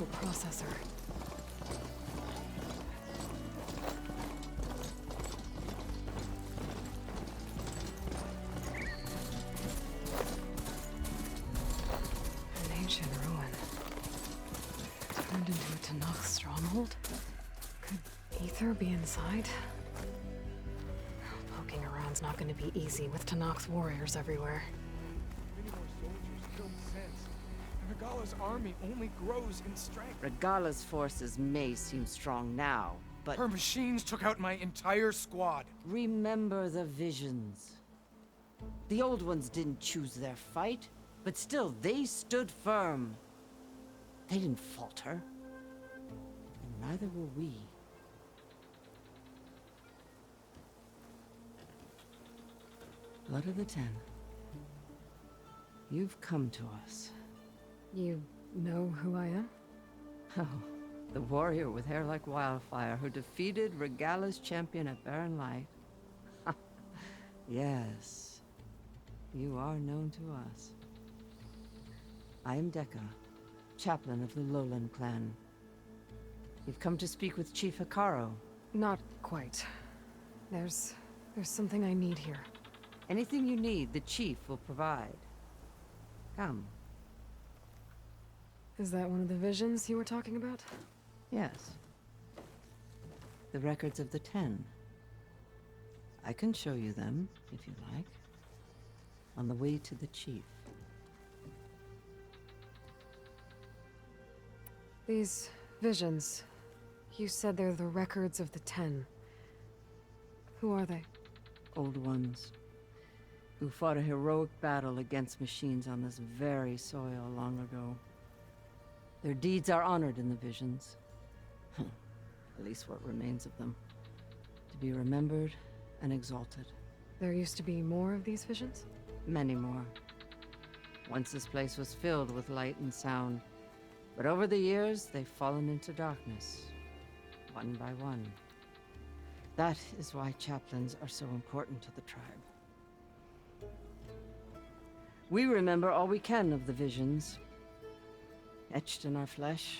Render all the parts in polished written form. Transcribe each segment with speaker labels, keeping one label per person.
Speaker 1: optical processor. An ancient ruin. Turned into a Tanakh stronghold? Could Ether be inside? Poking around's not going to be easy with Tanakh's warriors everywhere.
Speaker 2: Many more soldiers killed since. And Regala's army only grows in strength.
Speaker 3: Regala's forces may seem strong now, but
Speaker 2: Her machines took out my entire squad.
Speaker 3: remember the visions. The old ones didn't choose their fight, but still they stood firm. They didn't falter. And neither will we. Blood of the Ten. You've come to us.
Speaker 1: You know who I am?
Speaker 3: Oh, the warrior with hair like wildfire who defeated Regala's champion at Barren Light. Yes, you are known to us. I am Dekka, chaplain of the Lowland clan. You've come to speak with Chief Hekarro.
Speaker 1: Not quite. There's something I need here.
Speaker 3: Anything you need, the chief will provide. Come.
Speaker 1: Is that one of the visions you were talking about?
Speaker 3: Yes. The records of the Ten. I can show you them, if you like. On the way to the chief.
Speaker 1: These visions, you said they're the records of the Ten. Who are they?
Speaker 3: Old ones. Who fought a heroic battle against machines on this very soil long ago. Their deeds are honored in the visions. At least what remains of them. To be remembered and exalted.
Speaker 1: There used to be more of these visions?
Speaker 3: Many more. Once this place was filled with light and sound. But over the years, they've fallen into darkness. One by one. That is why chaplains are so important to the tribe. We remember all we can of the visions. Etched in our flesh.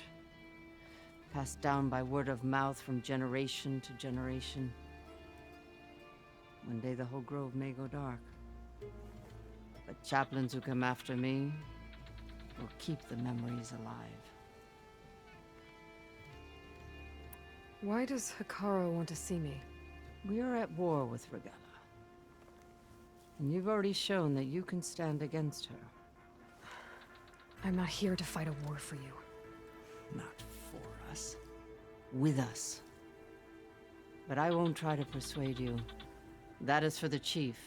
Speaker 3: Passed down by word of mouth from generation to generation. One day the whole grove may go dark. But chaplains who come after me will keep the memories alive.
Speaker 1: Why does Hekarro want to see me?
Speaker 3: We are at war with Regala. And you've already shown that you can stand against her.
Speaker 1: I'm not here to fight a war for you.
Speaker 3: Not for us. With us. But I won't try to persuade you. That is for the chief.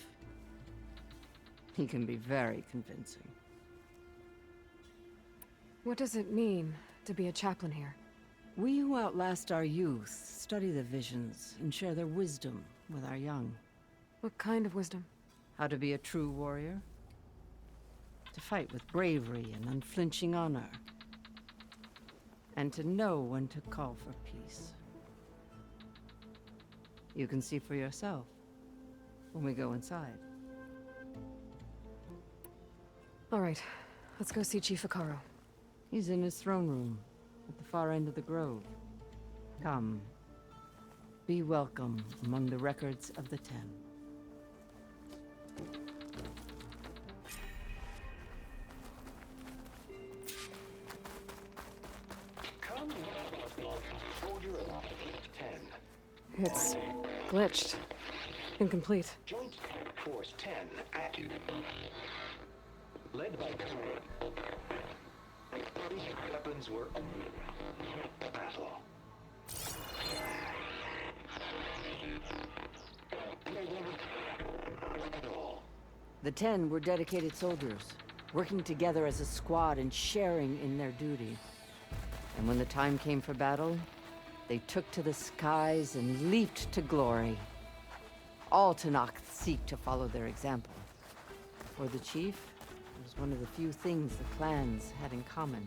Speaker 3: He can be very convincing.
Speaker 1: What does it mean to be a chaplain here?
Speaker 3: We who outlast our youth study the visions and share their wisdom with our young.
Speaker 1: What kind of wisdom?
Speaker 3: How to be a true warrior. To fight with bravery and unflinching honor. And to know when to call for peace. You can see for yourself when we go inside.
Speaker 1: All right, let's go see Chief Hekarro.
Speaker 3: He's in his throne room, at the far end of the grove. Come. Be welcome among the records of the Ten.
Speaker 4: Come, soldier of 10.
Speaker 1: It's glitched. Incomplete.
Speaker 4: Joint Force 10 active. Led by Command. Weapons were battle.
Speaker 3: The Ten were dedicated soldiers, working together as a squad and sharing in their duty. And when the time came for battle, they took to the skies and leaped to glory. All Tanakh seek to follow their example. For the chief, it was one of the few things the clans had in common.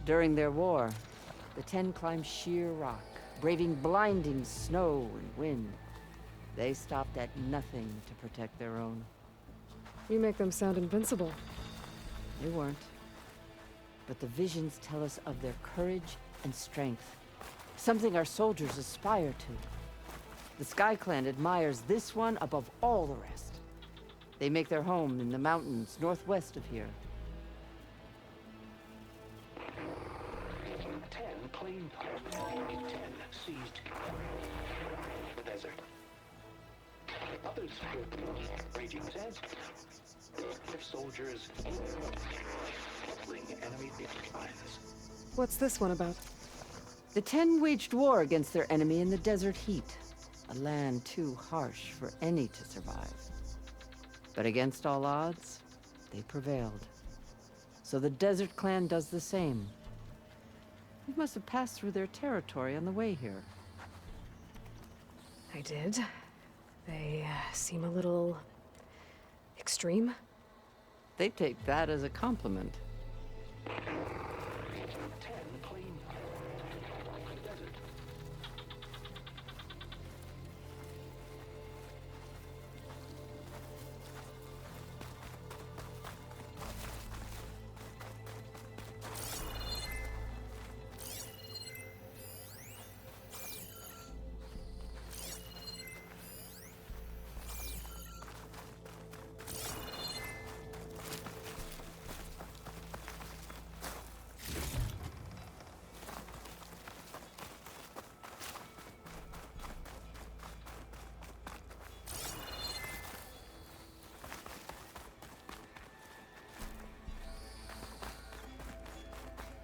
Speaker 3: During their war, the Ten climbed sheer rock, braving blinding snow and wind. They stopped at nothing to protect their own.
Speaker 1: You make them sound invincible.
Speaker 3: They weren't. But the visions tell us of their courage and strength, something our soldiers aspire to. The Sky Clan admires this one above all the rest. They make their home in the mountains northwest of here.
Speaker 4: 10 claimed 10 seized the desert. Others raging sands. Their soldiers enemy lines.
Speaker 1: What's this one about?
Speaker 3: The Ten waged war against their enemy in the desert heat, a land too harsh for any to survive. But against all odds, they prevailed. So the Desert Clan does the same. You must have passed through their territory on the way here.
Speaker 1: I did. They seem a little extreme.
Speaker 3: They take that as a compliment.
Speaker 4: 10 claimed the desert.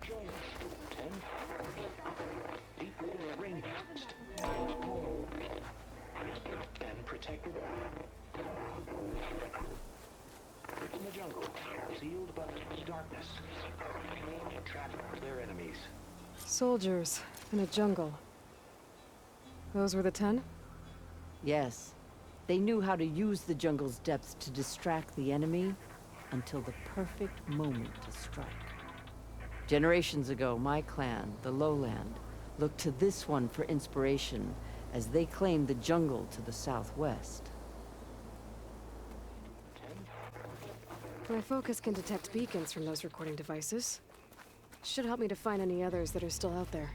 Speaker 4: Join us, 10. Deep within a rainforest. And protected in the jungle, sealed by darkness. Trapped their enemies.
Speaker 1: Soldiers in a jungle. Those were the 10?
Speaker 3: Yes, they knew how to use the jungle's depths to distract the enemy until the perfect moment to strike. Generations ago, my clan, the Lowland, looked to this one for inspiration as they claimed the jungle to the southwest.
Speaker 1: My focus can detect beacons from those recording devices. Should help me to find any others that are still out there.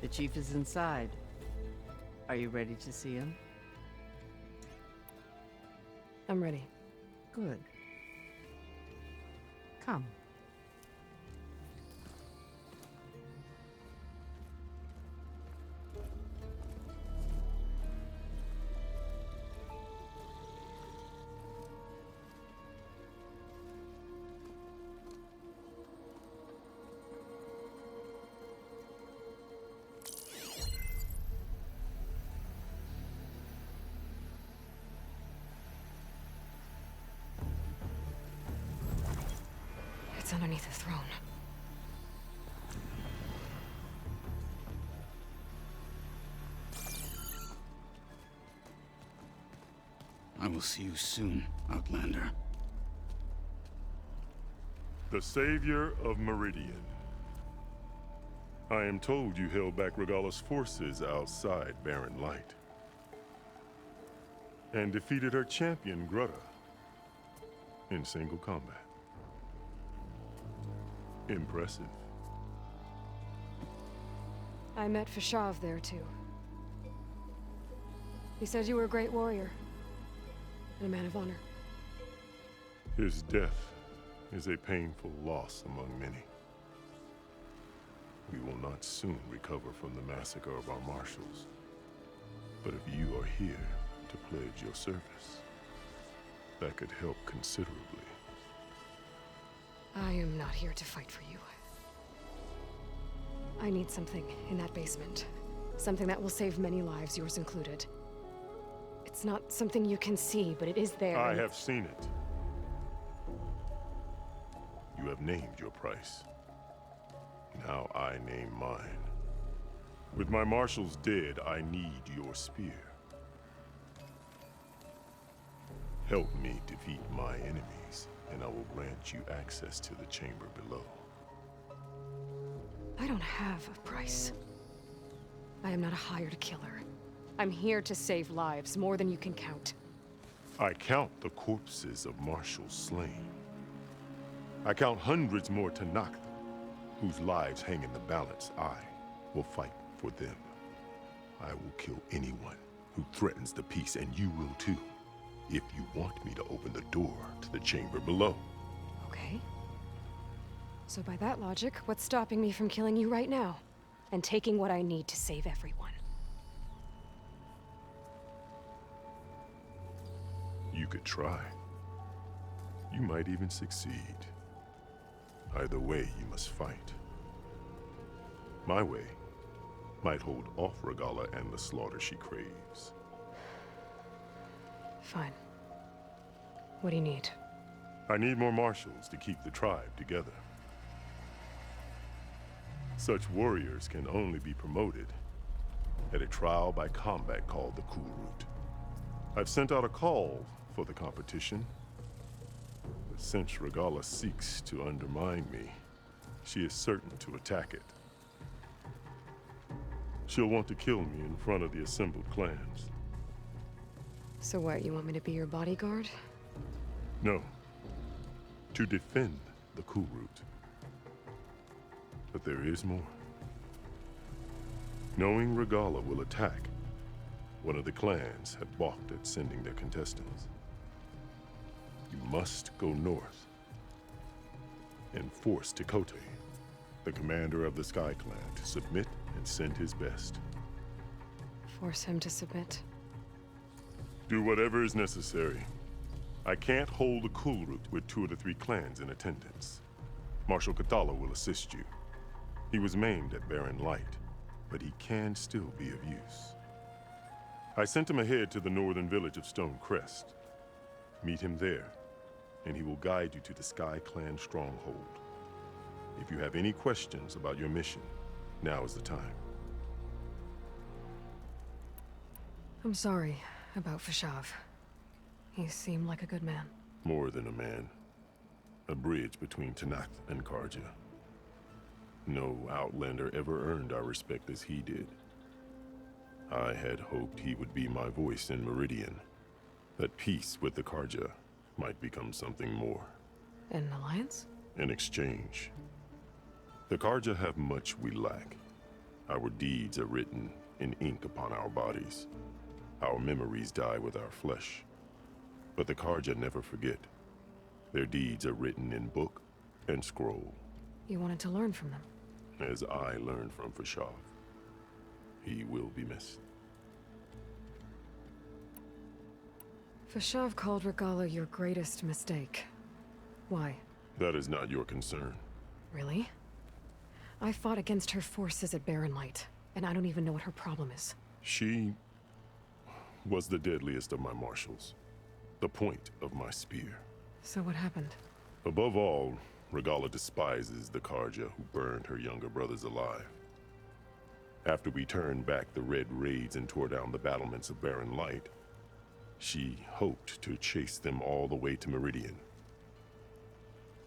Speaker 3: The chief is inside. Are you ready to see him?
Speaker 1: I'm ready.
Speaker 3: Good. Come.
Speaker 1: It's underneath the throne.
Speaker 5: I will see you soon, Outlander.
Speaker 6: The Savior of Meridian. I am told you held back Regalla's forces outside Barren Light. And defeated her champion, Grutta, in single combat. Impressive.
Speaker 1: I met Fashav there too. He said you were a great warrior. And a man of honor.
Speaker 6: His death is a painful loss among many. We will not soon recover from the massacre of our marshals. But if you are here to pledge your service, that could help considerably.
Speaker 1: I am not here to fight for you. I need something in that basement. Something that will save many lives, yours included. It's not something you can see, but it is there.
Speaker 6: I have seen it. You have named your price. Now I name mine. With my marshals dead, I need your spear. Help me defeat my enemies, and I will grant you access to the chamber below.
Speaker 1: I don't have a price. I am not a hired killer. I'm here to save lives, more than you can count.
Speaker 6: I count the corpses of marshals slain. I count hundreds more Tenakth, whose lives hang in the balance. I will fight for them. I will kill anyone who threatens the peace, and you will too, if you want me to open the door to the chamber below.
Speaker 1: Okay. So by that logic, what's stopping me from killing you right now? And taking what I need to save everyone?
Speaker 6: You could try. You might even succeed. Either way, you must fight. My way might hold off Regalla and the slaughter she craves.
Speaker 1: Fine. What do you need?
Speaker 6: I need more marshals to keep the tribe together. Such warriors can only be promoted at a trial by combat called the Kulrut. I've sent out a call for the competition, but since Regalla seeks to undermine me, she is certain to attack it. She'll want to kill me in front of the assembled clans.
Speaker 1: So what, you want me to be your bodyguard?
Speaker 6: No, to defend the Kulrut. But there is more. Knowing Regalla will attack, one of the clans had balked at sending their contestants. You must go north and force Tekotteh, the commander of the Sky Clan, to submit and send his best.
Speaker 1: Force him to submit.
Speaker 6: Do whatever is necessary. I can't hold the Kulrut with 2 of the 3 clans in attendance. Marshal Kotallo will assist you. He was maimed at Barren Light, but he can still be of use. I sent him ahead to the northern village of Stone Crest. Meet him there, and he will guide you to the Sky Clan stronghold. If you have any questions about your mission, now is the time.
Speaker 1: I'm sorry about Fashav. He seemed like a good man.
Speaker 6: More than a man. A bridge between Tenakth and Carja. No Outlander ever earned our respect as he did. I had hoped he would be my voice in Meridian, that peace with the Carja might become something more.
Speaker 1: An alliance?
Speaker 6: In exchange. The Carja have much we lack. Our deeds are written in ink upon our bodies. Our memories die with our flesh. But the Carja never forget. Their deeds are written in book and scroll.
Speaker 1: You wanted to learn from them?
Speaker 6: As I learned from Fashav. He will be missed.
Speaker 1: Fashav called Regalla your greatest mistake. Why?
Speaker 6: That is not your concern.
Speaker 1: Really? I fought against her forces at Barren Light, and I don't even know what her problem is.
Speaker 6: She was the deadliest of my marshals. The point of my spear.
Speaker 1: So what happened?
Speaker 6: Above all, Regalla despises the Carja who burned her younger brothers alive. After we turned back the Red Raids and tore down the battlements of Barren Light, she hoped to chase them all the way to Meridian.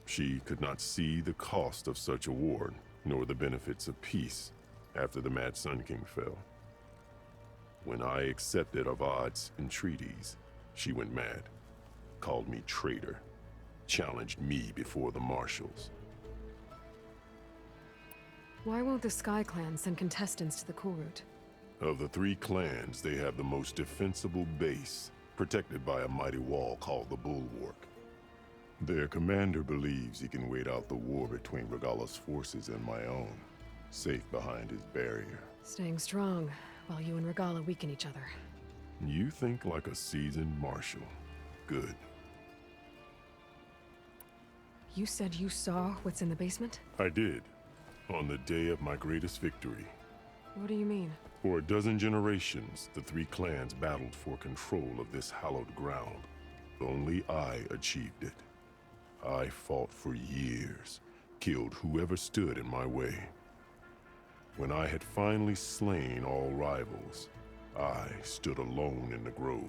Speaker 6: She could not see the cost of such a war, nor the benefits of peace after the Mad Sun King fell. When I accepted Avad's entreaties, she went mad, called me traitor, challenged me before the marshals.
Speaker 1: Why won't the Sky Clan send contestants to the Kulrut?
Speaker 6: Of the 3 clans, they have the most defensible base, protected by a mighty wall called the Bulwark. Their commander believes he can wait out the war between Regalla's forces and my own, safe behind his barrier.
Speaker 1: Staying strong, while you and Regalla weaken each other.
Speaker 6: You think like a seasoned marshal. Good.
Speaker 1: You said you saw what's in the basement?
Speaker 6: I did, on the day of my greatest victory.
Speaker 1: What do you mean?
Speaker 6: For a dozen generations, the 3 clans battled for control of this hallowed ground. Only I achieved it. I fought for years, killed whoever stood in my way. When I had finally slain all rivals, I stood alone in the grove.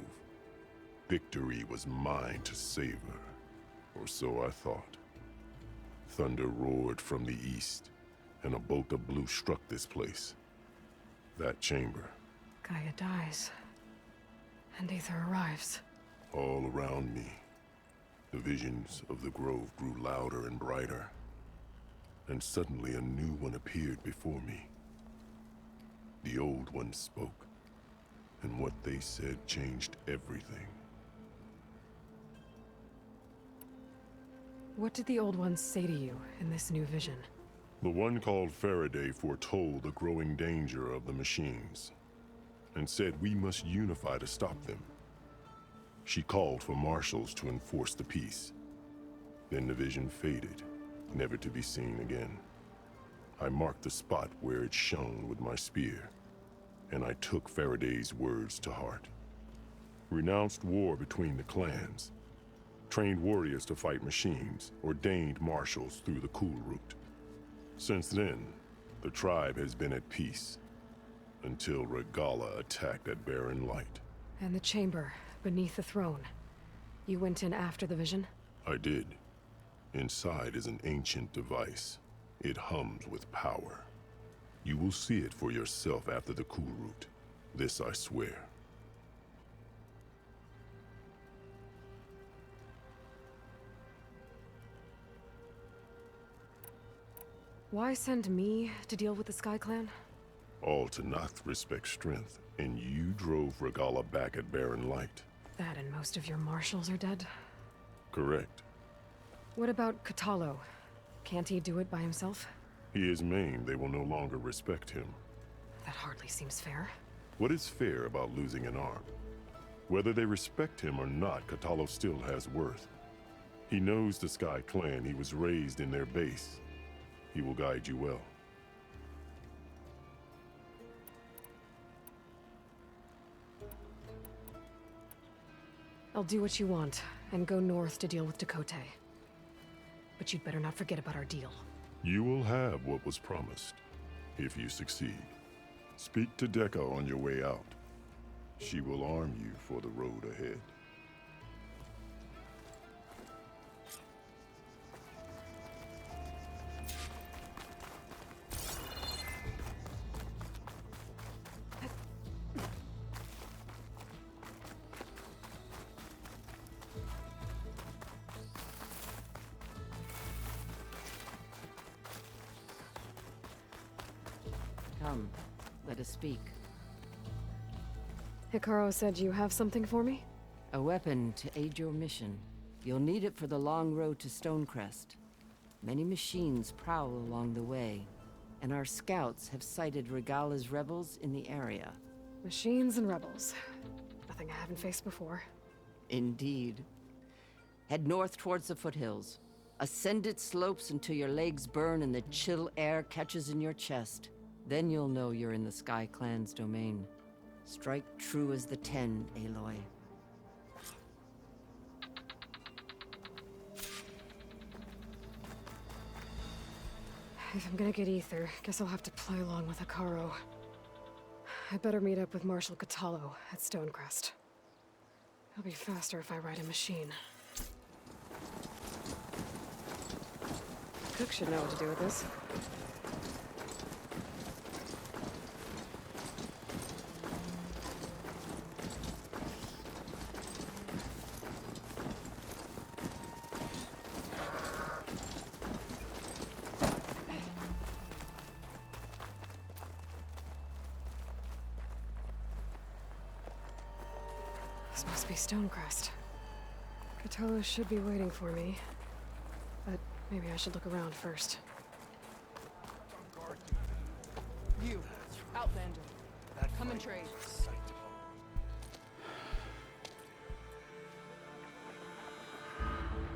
Speaker 6: Victory was mine to savor, or so I thought. Thunder roared from the east, and a bolt of blue struck this place. That chamber.
Speaker 1: Gaia dies. And Aether arrives.
Speaker 6: All around me, the visions of the grove grew louder and brighter. And suddenly a new one appeared before me. The old one spoke, and what they said changed everything.
Speaker 1: What did the old ones say to you in this new vision?
Speaker 6: The one called Faraday foretold the growing danger of the machines, and said we must unify to stop them. She called for marshals to enforce the peace. Then the vision faded, never to be seen again. I marked the spot where it shone with my spear, and I took Faraday's words to heart. Renounced war between the clans, trained warriors to fight machines, ordained marshals through the Cool Route. Since then, the tribe has been at peace, until Regalla attacked at Barren Light.
Speaker 1: And the chamber, beneath the throne. You went in after the vision?
Speaker 6: I did. Inside is an ancient device. It hums with power. You will see it for yourself after the Cool Route. This I swear.
Speaker 1: Why send me to deal with the Sky Clan?
Speaker 6: All to Noth respect strength, and you drove Regalla back at Barren Light.
Speaker 1: That and most of your marshals are dead?
Speaker 6: Correct.
Speaker 1: What about Kotallo? Can't he do it by himself?
Speaker 6: He is maimed. They will no longer respect him.
Speaker 1: That hardly seems fair.
Speaker 6: What is fair about losing an arm? Whether they respect him or not, Kotallo still has worth. He knows the Sky Clan. He was raised in their base. He will guide you well.
Speaker 1: I'll do what you want, and go north to deal with Tekotteh. But you'd better not forget about our deal.
Speaker 6: You will have what was promised, if you succeed. Speak to Dekka on your way out. She will arm you for the road ahead.
Speaker 3: Come, let us speak.
Speaker 1: Hikaru said you have something for me?
Speaker 3: A weapon to aid your mission. You'll need it for the long road to Stonecrest. Many machines prowl along the way, and our scouts have sighted Regalla's rebels in the area.
Speaker 1: Machines and rebels. Nothing I haven't faced before.
Speaker 3: Indeed. Head north towards the foothills. Ascend its slopes until your legs burn and the chill air catches in your chest. Then you'll know you're in the Sky Clan's domain. Strike true as the Ten, Aloy.
Speaker 1: If I'm gonna get Aether, guess I'll have to play along with Hikaru. I better meet up with Marshal Kotallo at Stonecrest. It'll be faster if I ride a machine. Cook should know what to do with this. This must be Stonecrest. Kotallo should be waiting for me. But maybe I should look around first.
Speaker 2: On guard.
Speaker 7: You, Outlander. Come and trade.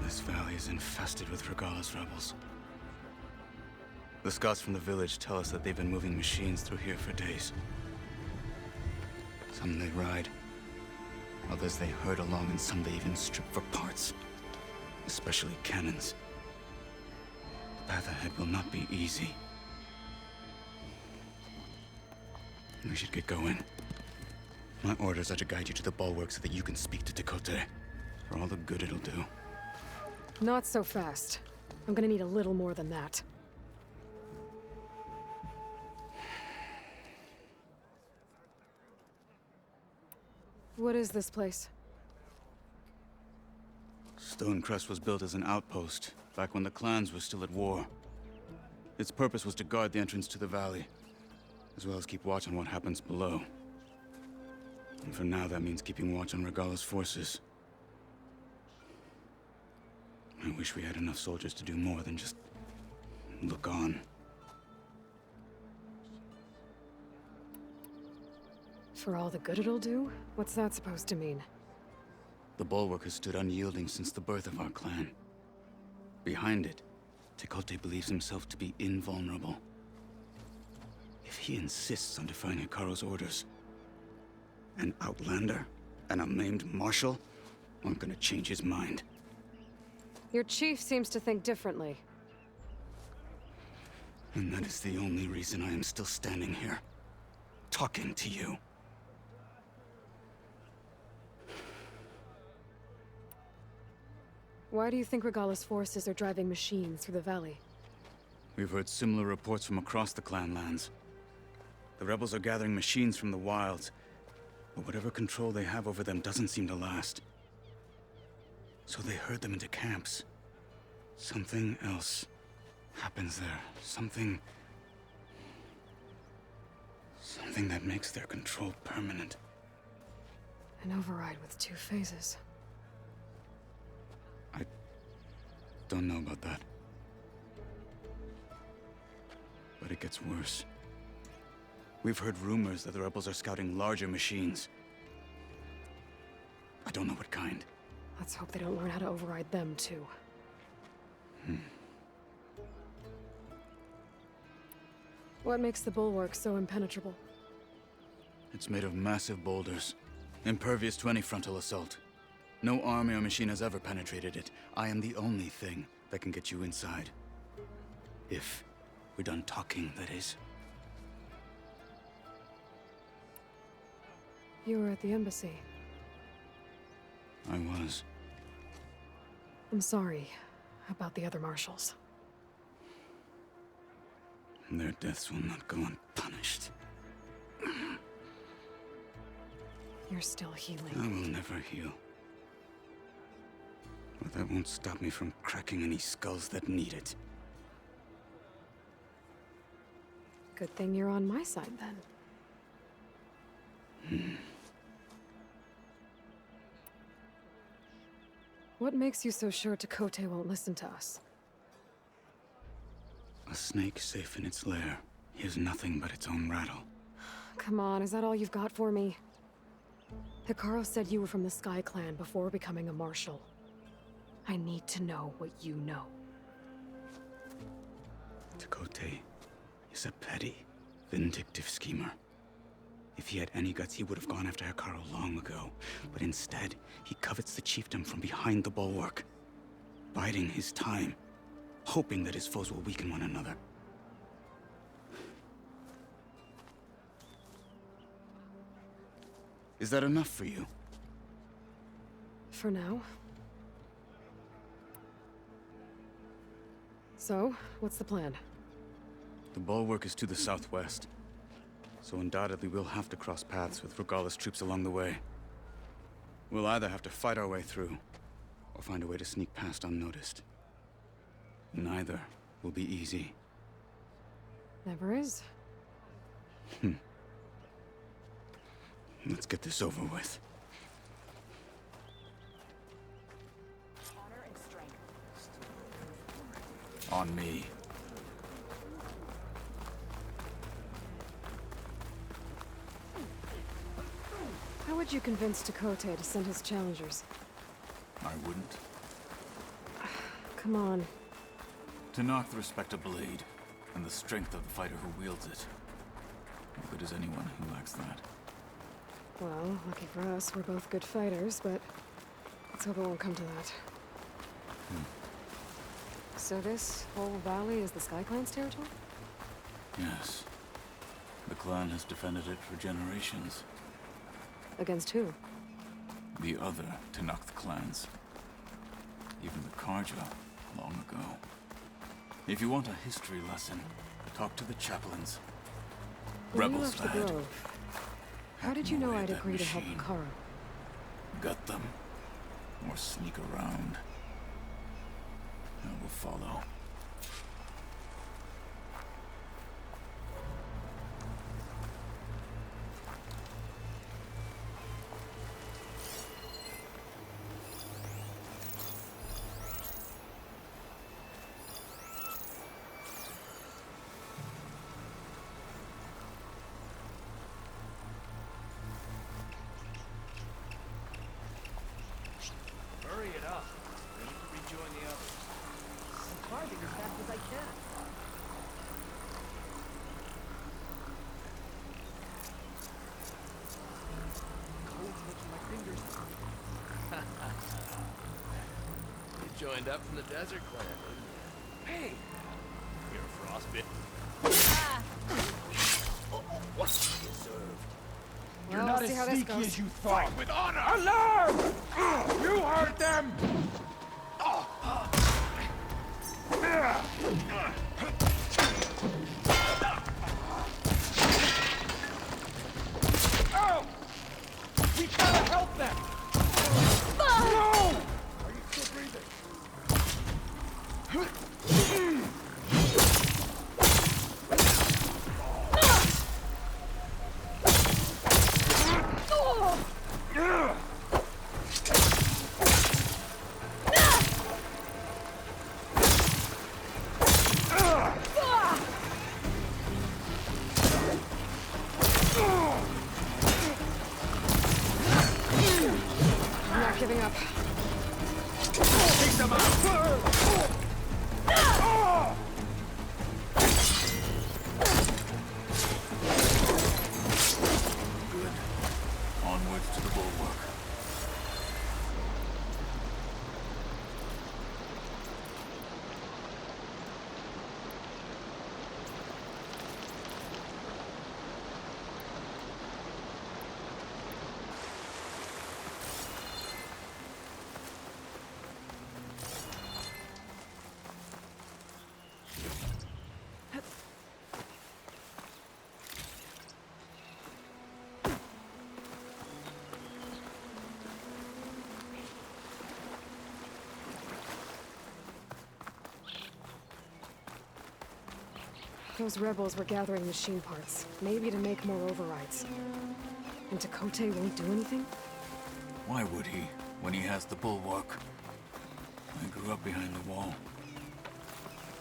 Speaker 5: This valley is infested with Regalla's rebels. The scouts from the village tell us that they've been moving machines through here for days. Some they ride, others they herd along, and some they even strip for parts. especially cannons. The path ahead will not be easy. We should get going. My orders are to guide you to the bulwark so that you can speak to Tekote. For all the good it'll do.
Speaker 1: Not so fast. I'm gonna need a little more than that. What is this place?
Speaker 5: Stonecrest was built as an outpost, back when the clans were still at war. Its purpose was to guard the entrance to the valley, as well as keep watch on what happens below. And for now, that means keeping watch on Regalla's forces. I wish we had enough soldiers to do more than just look on.
Speaker 1: For all the good it'll do? What's that supposed to mean?
Speaker 5: The bulwark has stood unyielding since the birth of our clan. Behind it, Tekote believes himself to be invulnerable. If he insists on defying Hikaru's orders, an outlander, an unnamed marshal, aren't gonna change his mind.
Speaker 1: Your chief seems to think differently.
Speaker 5: And that is the only reason I am still standing here, talking to you.
Speaker 1: Why do you think Regalla's forces are driving machines through the valley?
Speaker 5: We've heard similar reports from across the clan lands. The rebels are gathering machines from the wilds, but whatever control they have over them doesn't seem to last. So they herd them into camps. Something else happens there. Something that makes their control permanent.
Speaker 1: An override with 2 phases.
Speaker 5: I don't know about that. But it gets worse. We've heard rumors that the rebels are scouting larger machines. I don't know what kind.
Speaker 1: Let's hope they don't learn how to override them, too. What makes the bulwark so impenetrable?
Speaker 5: It's made of massive boulders, impervious to any frontal assault. No army or machine has ever penetrated it. I am the only thing that can get you inside. If we're done talking, that is.
Speaker 1: You were at the embassy.
Speaker 5: I was.
Speaker 1: I'm sorry about the other marshals.
Speaker 5: Their deaths will not go unpunished.
Speaker 1: You're still
Speaker 5: I
Speaker 1: healing.
Speaker 5: will never heal. But that won't stop me from cracking any skulls that need it.
Speaker 1: Good thing you're on my side, then. What makes you so sure Tekote won't listen to us?
Speaker 5: A snake safe in its lair hears nothing but its own rattle.
Speaker 1: Come on, is that all you've got for me? Hikaru said you were from the Sky Clan before becoming a marshal. I need to know what you know.
Speaker 5: Tekote is a petty, vindictive schemer. If he had any guts, he would have gone after Hikaru long ago. But instead, he covets the chiefdom from behind the bulwark, biding his time, hoping that his foes will weaken one another. Is that enough for you?
Speaker 1: For now. So, what's the plan?
Speaker 5: The bulwark is to the southwest, so undoubtedly we'll have to cross paths with Regalla's troops along the way. We'll either have to fight our way through, or find a way to sneak past unnoticed. Neither will be easy.
Speaker 1: Never is.
Speaker 5: Let's get this over with.
Speaker 7: Honor and strength.
Speaker 5: On me.
Speaker 1: How would you convince Tekote to send his challengers?
Speaker 5: I wouldn't.
Speaker 1: Come on.
Speaker 5: To knock the respect of Blade, and the strength of the fighter who wields it. How good is anyone who lacks that?
Speaker 1: Well, lucky for us, we're both good fighters, but let's hope it won't come to that. So this whole valley is the Sky Clan's territory?
Speaker 5: Yes. The clan has defended it for generations.
Speaker 1: Against who?
Speaker 5: The other Tenakth clans. Even the Karja, long ago. If you want a history lesson, talk to the chaplains.
Speaker 1: When you
Speaker 5: Rebels,
Speaker 1: left the
Speaker 5: lad.
Speaker 1: Grove, how did you know I'd agree to help Karo?
Speaker 5: Gut them. Or sneak around. I will follow.
Speaker 4: Hurry it up. I need to rejoin the others. I'm carving as fast as I can. Cold touching my fingers. You joined up from the desert clan, didn't you? Hey! You're a frostbit. What you deserved.
Speaker 1: Well, we'll see how this goes.
Speaker 2: you thought. Fight with honor! Alarm! You heard them! Oh! We gotta help them! No! Are you still breathing?
Speaker 1: I'm not giving up.
Speaker 2: Take them out!
Speaker 5: Good. Onwards to the bulwark.
Speaker 1: Those rebels were gathering machine parts, maybe to make more overrides. And Tekote won't do anything?
Speaker 5: Why would he, when he has the bulwark? I grew up behind the wall.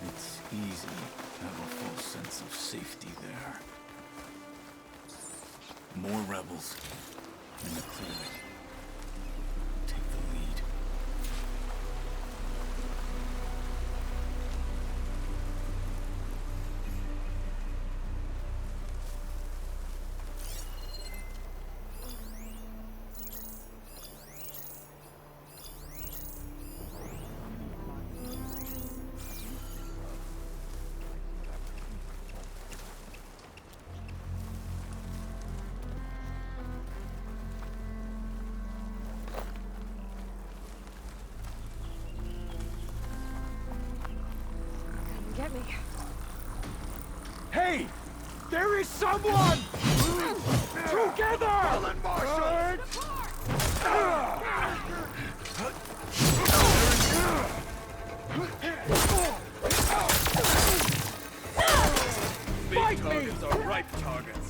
Speaker 5: It's easy to have a false sense of safety there. More rebels in the clearing. Take the lead.
Speaker 1: Come get me.
Speaker 2: Hey! There is someone! Together! Alan Marshall!
Speaker 4: Big targets are ripe targets.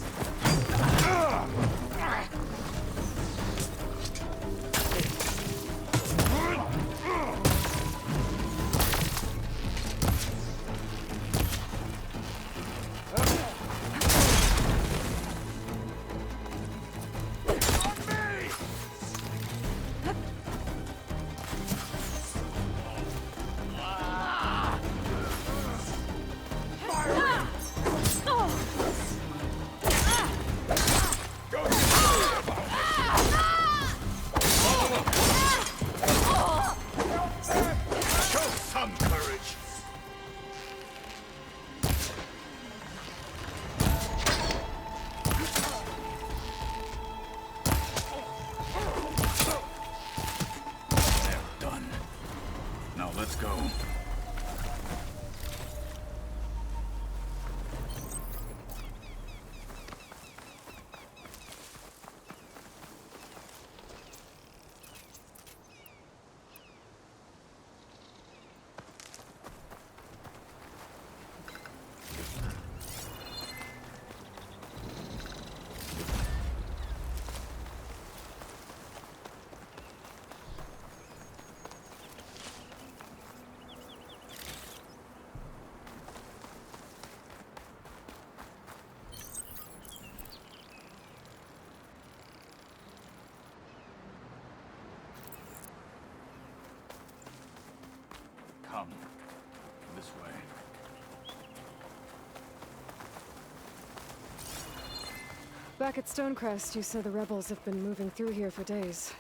Speaker 1: Back at Stonecrest, you said the rebels have been moving through here for days.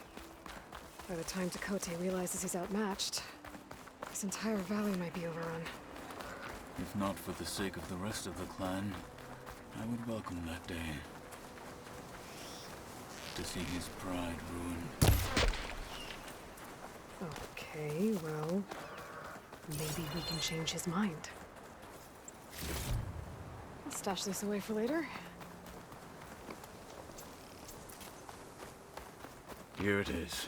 Speaker 1: By the time Tekote realizes he's outmatched, this entire valley might be overrun.
Speaker 5: If not for the sake of the rest of the clan, I would welcome that day. To see his pride ruined.
Speaker 1: Okay, well, maybe we can change his mind. I'll stash this away for later.
Speaker 5: Here it is.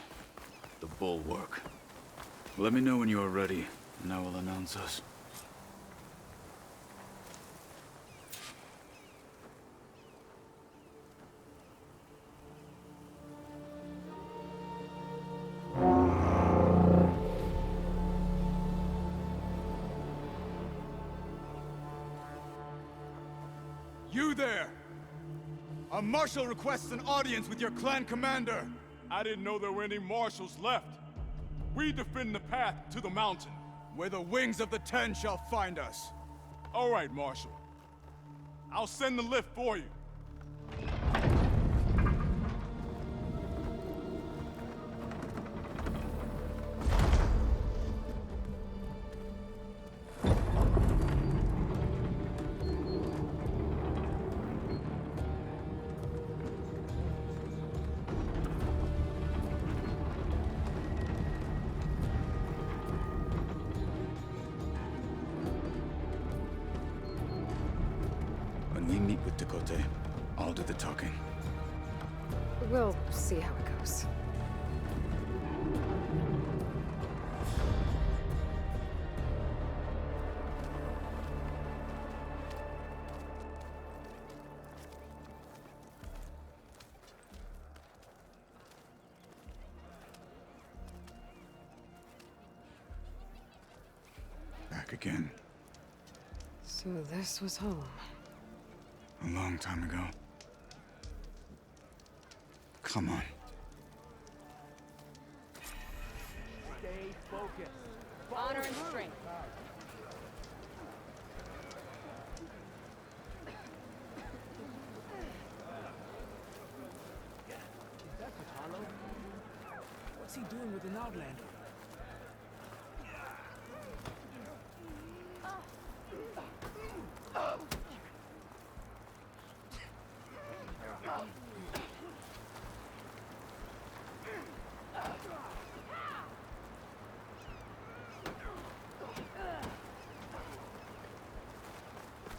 Speaker 5: The bulwark. Let me know when you are ready, and I will announce us.
Speaker 2: You there! A marshal requests an audience with your clan commander!
Speaker 6: I didn't know there were any marshals left. We defend the path to the mountain.
Speaker 2: Where the wings of the Ten shall find us.
Speaker 6: All right, Marshal. I'll send the lift for you.
Speaker 5: When we meet with Tekote, I'll do the talking.
Speaker 1: We'll see how it goes.
Speaker 5: Back again.
Speaker 1: So this was home.
Speaker 5: A long time ago. Come on.
Speaker 2: Stay focused.
Speaker 7: Honor and strength.
Speaker 2: Is that Patalo? What's he doing with an Outlander?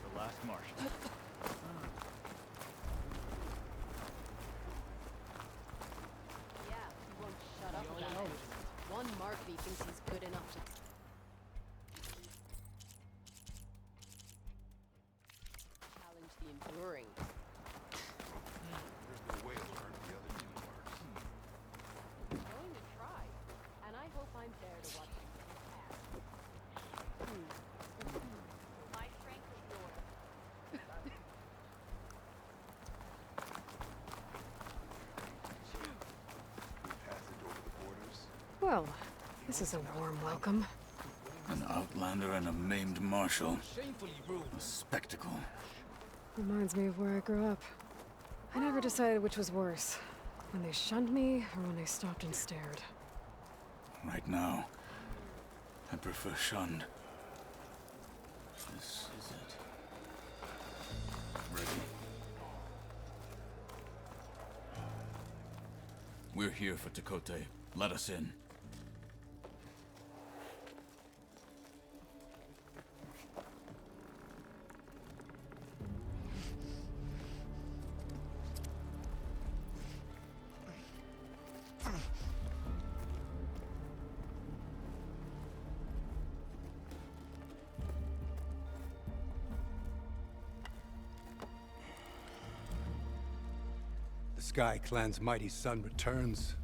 Speaker 2: The last Marshal.
Speaker 8: Yeah, he won't shut up about it. One Markby thinks he's good enough to... challenge the enduring. Going to try, and I hope I'm there to watch him pass. My strength is yours.
Speaker 1: Well, this is a warm welcome.
Speaker 5: An outlander and a maimed marshal. A spectacle.
Speaker 1: Reminds me of where I grew up. I never decided which was worse. When they shunned me, or when they stopped and stared.
Speaker 5: Right now, I prefer shunned. This is it. Ready. We're here for Tekote. Let us in.
Speaker 2: The Sky Clan's mighty son returns.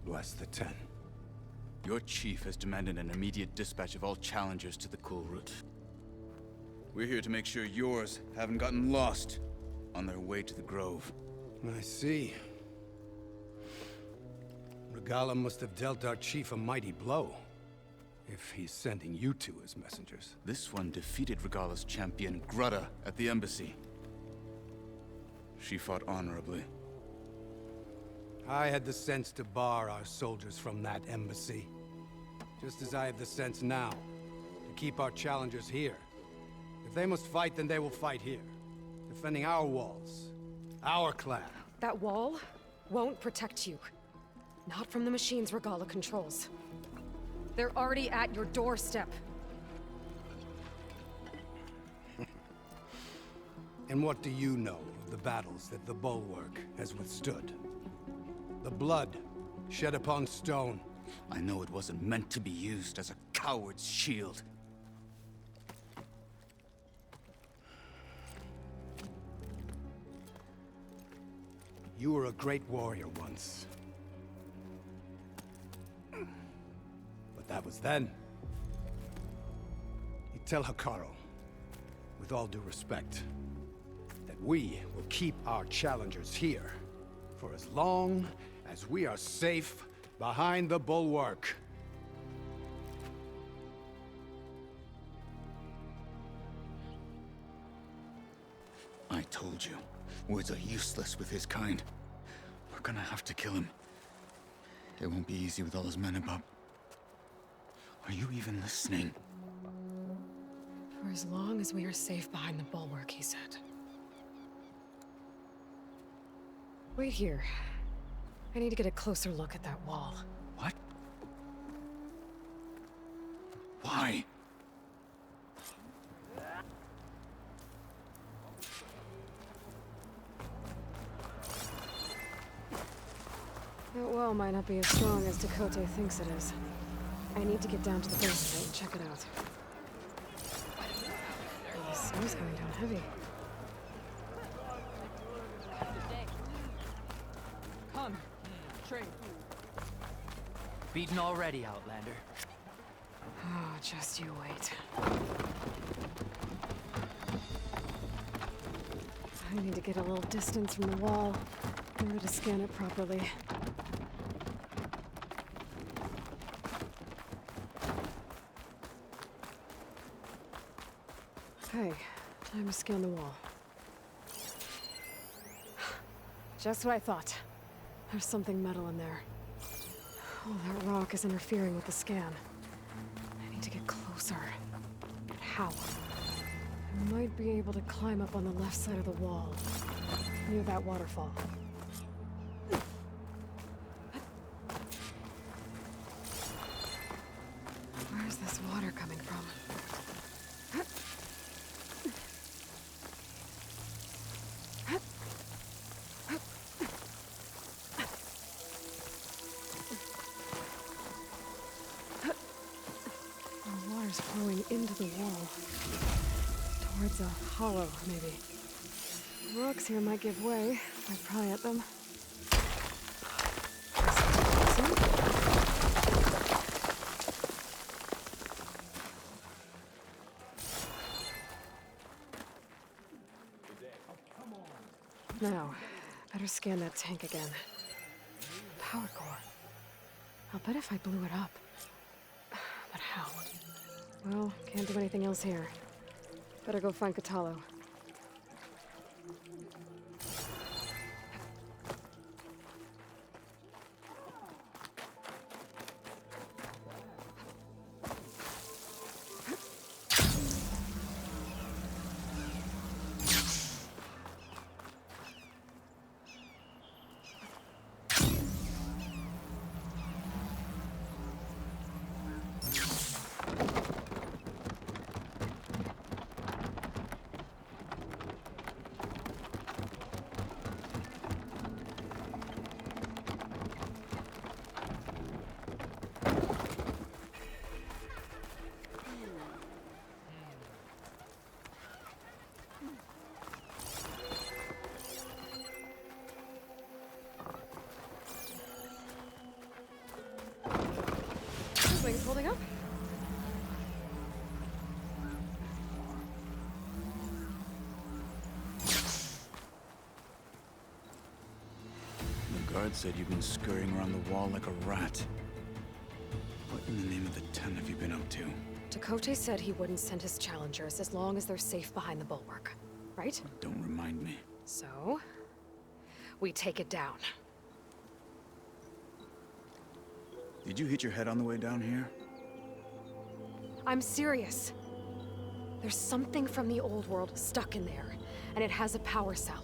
Speaker 2: Bless the Ten.
Speaker 5: Your chief has demanded an immediate dispatch of all challengers to the Kulrut. We're here to make sure yours haven't gotten lost on their way to the Grove.
Speaker 2: I see. Regala must have dealt our chief a mighty blow, if he's sending you two as messengers.
Speaker 5: This one defeated Regala's champion, Grudda, at the embassy. She fought honorably.
Speaker 2: I had the sense to bar our soldiers from that embassy. Just as I have the sense now to keep our challengers here. If they must fight, then they will fight here. Defending our walls. Our clan.
Speaker 1: That wall won't protect you. Not from the machines Regala controls. They're already at your doorstep.
Speaker 2: And what do you know of the battles that the Bulwark has withstood? The blood shed upon stone.
Speaker 5: I know it wasn't meant to be used as a coward's shield.
Speaker 2: You were a great warrior once. But that was then. You tell Hekarro, with all due respect, that we will keep our challengers here for as long as we are safe behind the Bulwark.
Speaker 5: I told you, words are useless with his kind. We're gonna have to kill him. It won't be easy with all his men about. Are you even listening?
Speaker 1: For as long as we are safe behind the bulwark, he said. Wait here. I need to get a closer look at that wall.
Speaker 5: What? Why?
Speaker 1: That wall might not be as strong as Tekotteh thinks it is. I need to get down to the base of it and check it out. The snow's coming down heavy.
Speaker 7: Come, trade.
Speaker 9: Beaten already, Outlander.
Speaker 1: Oh, just you wait. I need to get a little distance from the wall in order to scan it properly. Okay, time to scan the wall. Just what I thought. There's something metal in there. Oh, that rock is interfering with the scan. I need to get closer. But how? I might be able to climb up on the left side of the wall, near that waterfall. Where's this water coming from? The water's flowing into the wall. Towards a hollow, maybe. The rocks here might give way if I pry at them. Now, better scan that tank again. Power core. I'll bet if I blew it up. But how? Well, can't do anything else here. Better go find Kotallo. Things holding up?
Speaker 5: The guard said you've been scurrying around the wall like a rat. What in the name of the Ten have you been up to?
Speaker 1: Tekotteh said he wouldn't send his challengers as long as they're safe behind the bulwark. Right?
Speaker 5: Don't remind me.
Speaker 1: So, we take it down.
Speaker 5: Did you hit your head on the way down here?
Speaker 1: I'm serious. There's something from the old world stuck in there, and it has a power cell.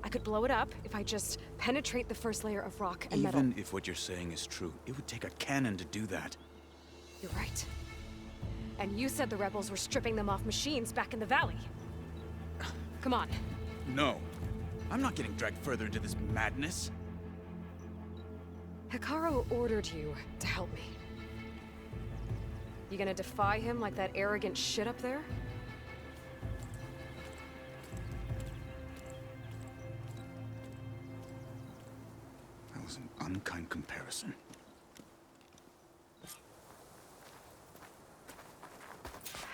Speaker 1: I could blow it up if I just penetrate the first layer of rock and metal.
Speaker 5: Even if what you're saying is true, it would take a cannon to do that.
Speaker 1: You're right. And you said the rebels were stripping them off machines back in the valley. Come on.
Speaker 5: No. I'm not getting dragged further into this madness.
Speaker 1: Hekarro ordered you to help me. You gonna defy him like that arrogant shit up there?
Speaker 5: That was an unkind comparison.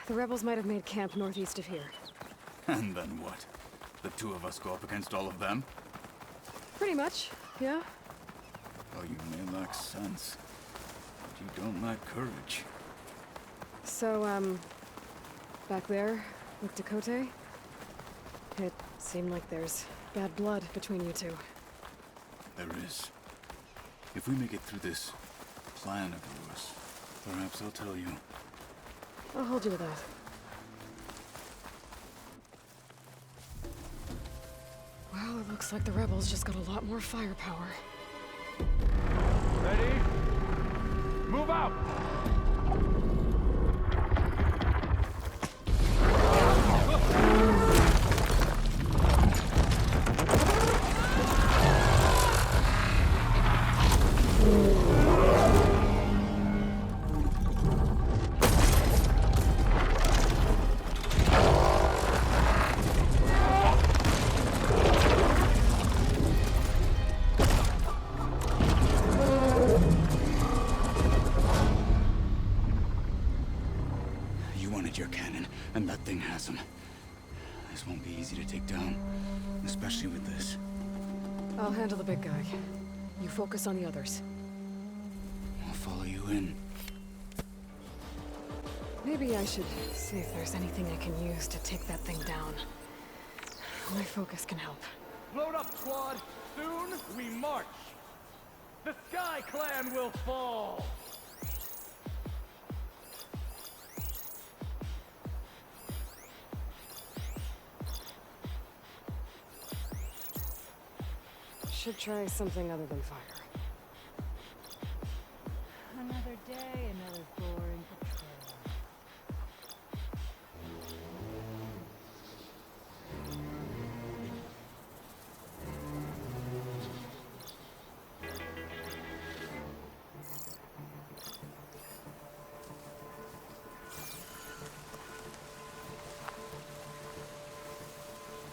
Speaker 1: The rebels might have made camp northeast of here.
Speaker 5: And then what? The two of us go up against all of them?
Speaker 1: Pretty much, yeah?
Speaker 5: Oh, you may lack sense, but you don't lack courage.
Speaker 1: So, back there, with Tekote, it seemed like there's bad blood between you two.
Speaker 5: There is. If we make it through this plan of yours, perhaps I'll tell you.
Speaker 1: I'll hold you to that. Well, it looks like the rebels just got a lot more firepower.
Speaker 9: Ready? Move out!
Speaker 5: Your cannon, and that thing has him. This won't be easy to take down, especially with this.
Speaker 1: I'll handle the big guy. You focus on the others.
Speaker 5: I'll follow you in.
Speaker 1: Maybe I should see if there's anything I can use to take that thing down. My focus can help.
Speaker 9: Load up, squad! Soon we march! The Sky Clan will fall!
Speaker 1: Should try something other than fire.
Speaker 8: Another day, another boring patrol.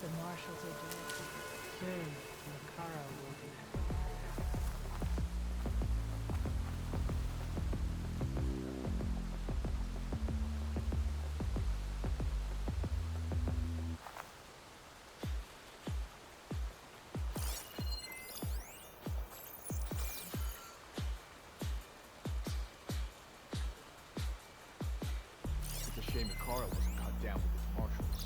Speaker 8: The marshals are dead. Soon, Hekarro will be.
Speaker 9: It's a shame Hekarro wasn't cut down with his marshals.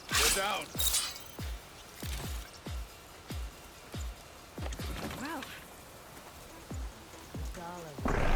Speaker 5: Go down!
Speaker 8: Well, $1.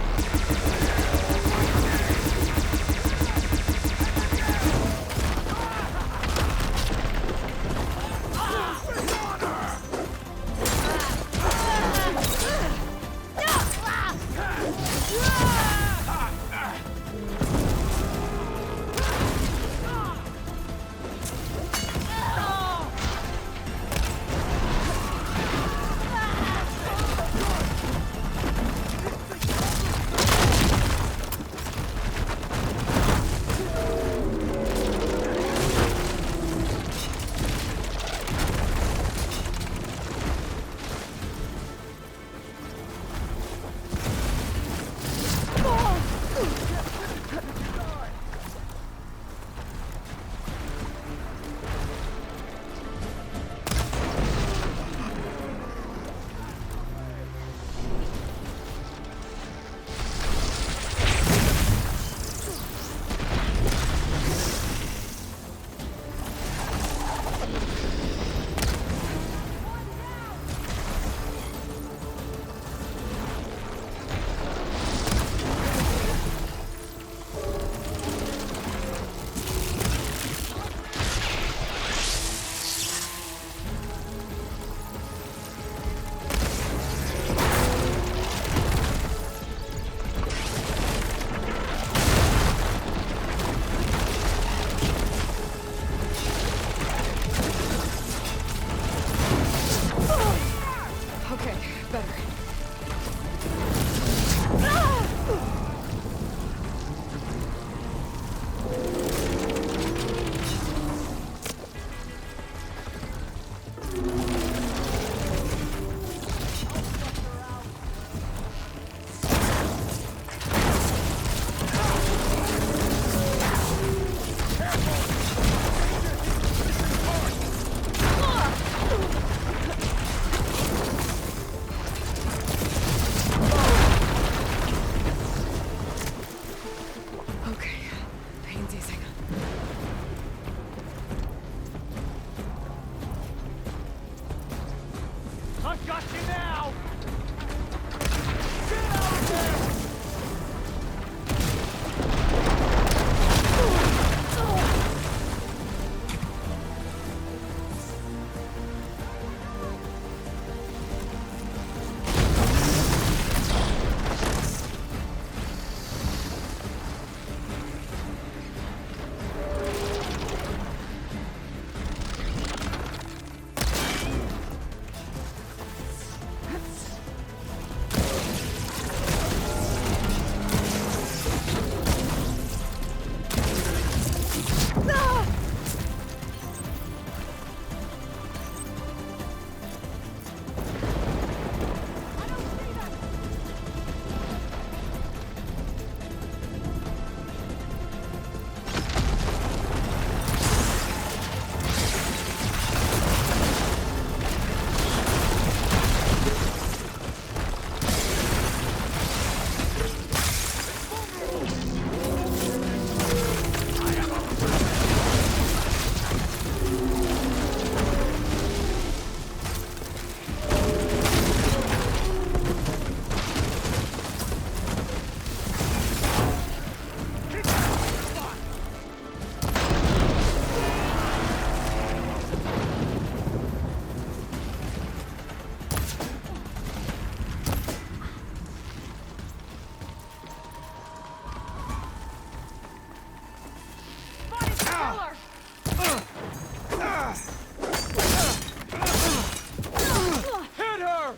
Speaker 9: Hit her!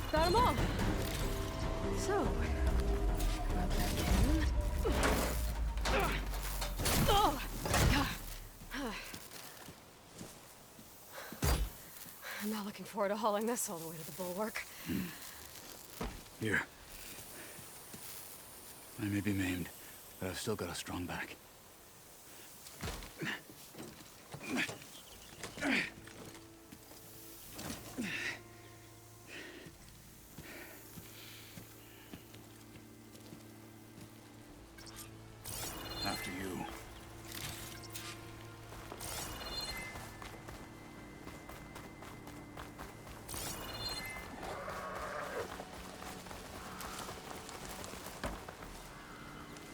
Speaker 1: Got them all. So. I'm not looking forward to hauling this all the way to the bulwark.
Speaker 5: Here. I may be maimed, but I've still got a strong back. After you.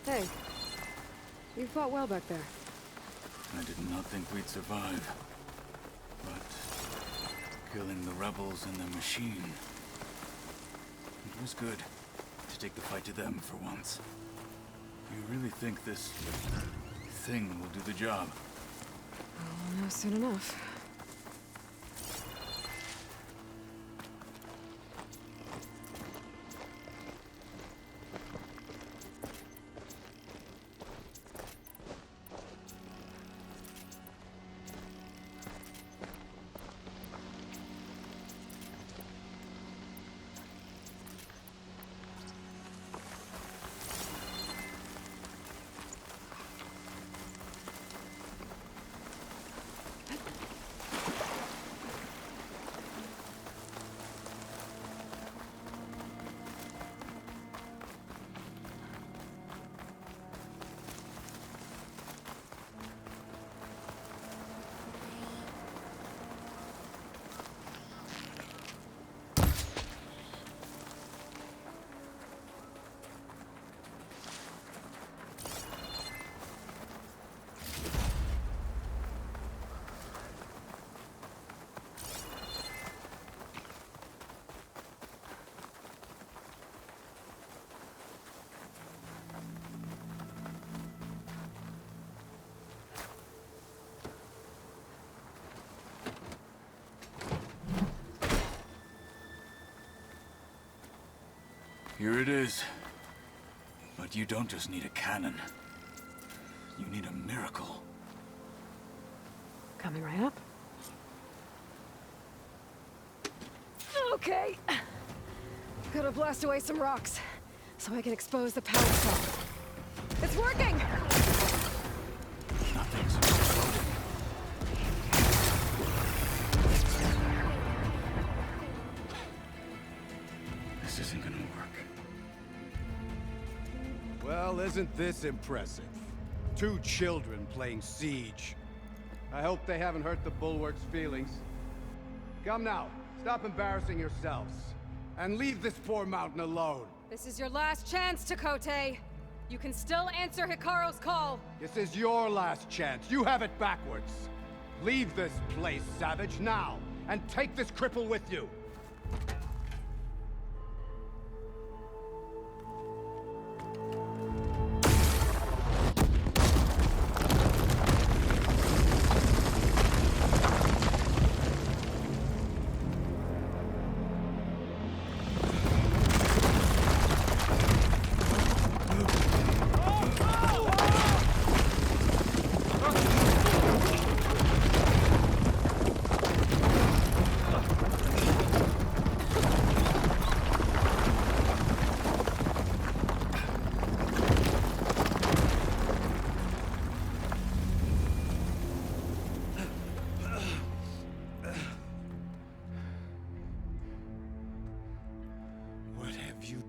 Speaker 1: Hey. You fought well back there.
Speaker 5: I did not think we'd survive. But killing the rebels and the machine. It was good to take the fight to them for once. You really think this thing will do the job?
Speaker 1: I'll know soon enough.
Speaker 5: Here it is. But you don't just need a cannon. You need a miracle.
Speaker 1: Coming right up. Okay. Gotta blast away some rocks, so I can expose the power cell. It's working!
Speaker 5: Nothing's exploding. This isn't gonna work.
Speaker 2: Well, isn't this impressive? 2 children playing siege. I hope they haven't hurt the Bulwark's feelings. Come now, stop embarrassing yourselves. And leave this poor mountain alone.
Speaker 1: This is your last chance, Takote. You can still answer Hikaru's call.
Speaker 2: This is your last chance. You have it backwards. Leave this place, Savage, now. And take this cripple with you.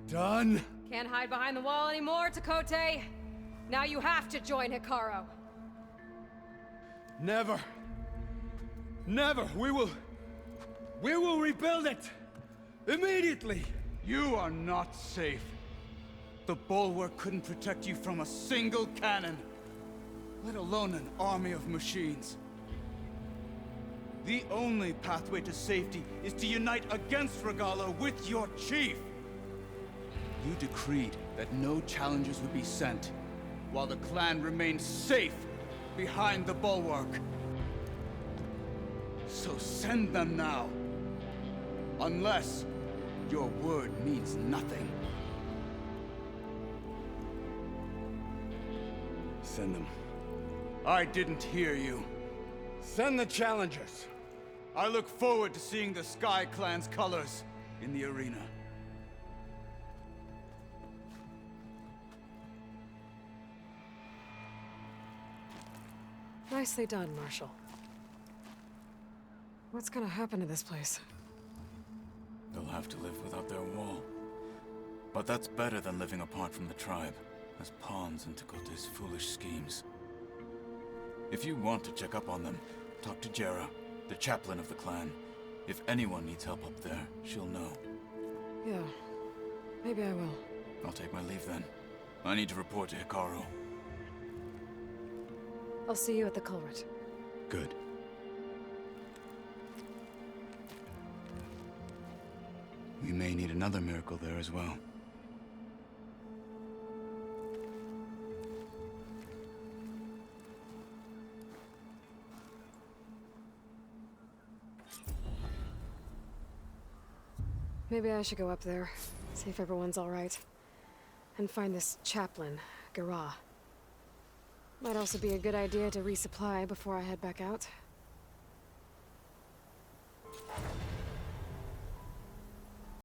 Speaker 2: Done?
Speaker 1: Can't hide behind the wall anymore, Takote. Now you have to join Hikaru.
Speaker 2: Never. Never! We will rebuild it! Immediately!
Speaker 5: You are not safe. The bulwark couldn't protect you from a single cannon, let alone an army of machines. The only pathway to safety is to unite against Regalo with your chief. You decreed that no challengers would be sent, while the clan remained safe behind the bulwark. So send them now. Unless your word means nothing.
Speaker 2: Send them.
Speaker 5: I didn't hear you.
Speaker 2: Send the challengers!
Speaker 5: I look forward to seeing the Sky Clan's colors in the arena.
Speaker 1: Nicely done, Marshal. What's gonna happen to this place?
Speaker 5: They'll have to live without their wall. But that's better than living apart from the tribe, as pawns in Tekote's foolish schemes. If you want to check up on them, talk to Jera, the chaplain of the clan. If anyone needs help up there, she'll know.
Speaker 1: Yeah, maybe I will.
Speaker 5: I'll take my leave then. I need to report to Hikaru.
Speaker 1: I'll see you at the culvert.
Speaker 5: Good. We may need another miracle there as well.
Speaker 1: Maybe I should go up there, see if everyone's all right. And find this chaplain, Garah. Might also be a good idea to resupply before I head back out.